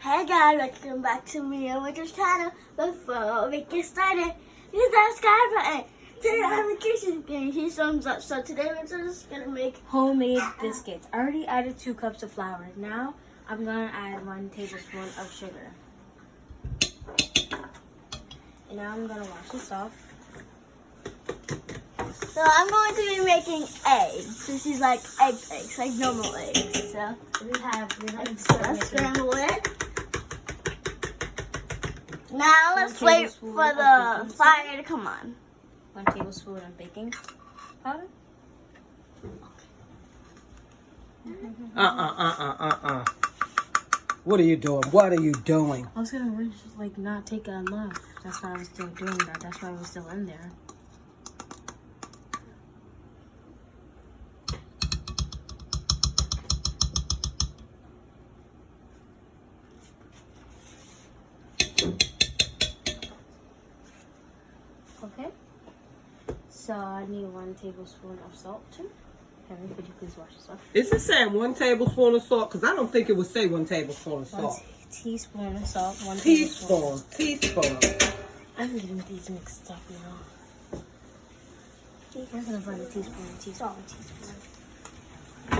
Hey guys, welcome back to me and Wynter's channel. Before we get started, hit that subscribe button. Turn on notifications and hit thumbs up. So today we're just gonna make homemade biscuits. I already added 2 cups of flour. Now I'm gonna add 1 tablespoon of sugar. And now I'm gonna wash this off. So I'm going to be making eggs. This is like eggs, like normal eggs. So let's scramble it. Now let's wait for the fire to come on. 1 tablespoon of baking powder. What are you doing? What are you doing? I was gonna not take enough. That's why I was still doing that. That's why I was still in there. Okay. So I need 1 tablespoon of salt too. Henry, could you please wash this off? Is it saying 1 tablespoon of salt? Because I don't think it would say 1 tablespoon of salt. 1 teaspoon of salt. 1 Teaspoon. I'm getting these mixed up, you know. You're gonna find a teaspoon, a teaspoon.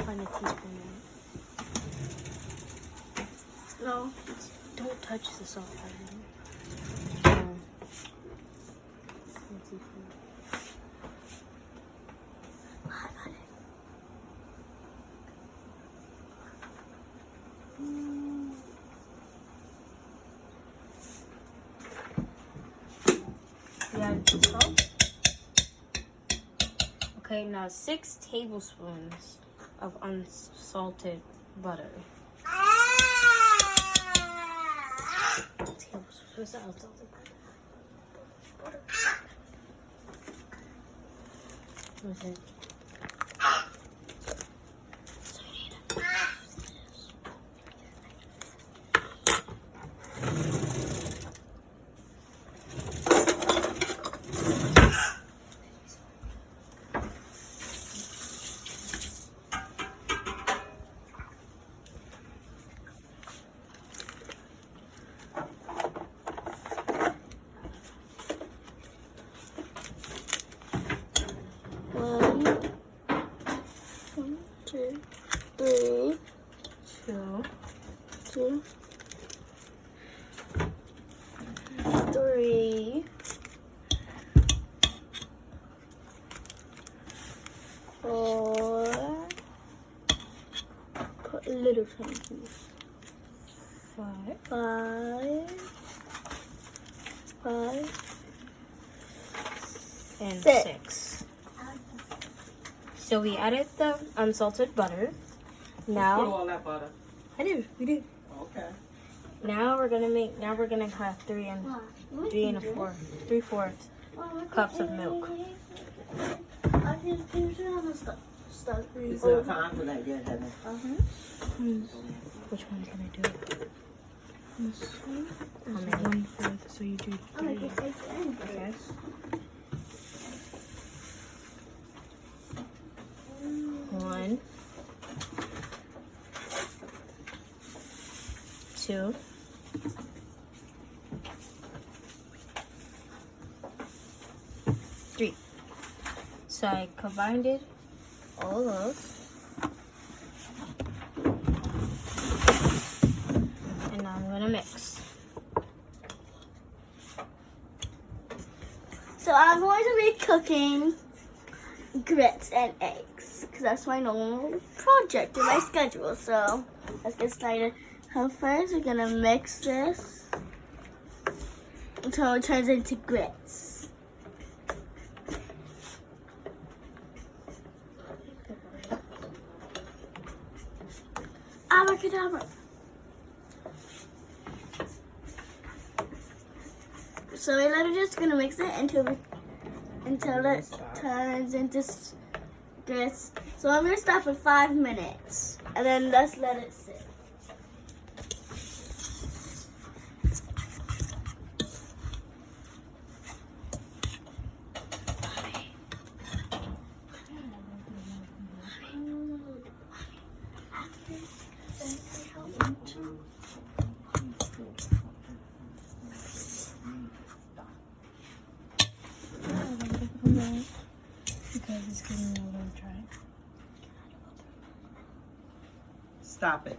Find a teaspoon. No. Don't touch the salt, Henry. Salt. Okay, now 6 tablespoons of unsalted butter. Tablespoons. What's that unsalted butter? Okay. Three, 4. Put a little tiny piece. 5, And 6. 6. So we added the unsalted butter. Now Put all that butter. we did. Okay. Now we're gonna have 3 3/4 cups of milk. Is there time for that yet, Heather? Which one can I do? This one is 1/4, so you do 3. Okay. One, 2, 3. So I combined it all up. And now I'm gonna mix. So I'm going to be cooking grits and eggs because that's my normal project in my schedule. So let's get started. So first we're gonna mix this until it turns into grits. Abracadabra. So we're literally just gonna mix it until it turns into grits. So I'm gonna stop for 5 minutes and then let's let it sit. Mm-hmm. Because it's getting a little dry. Stop it.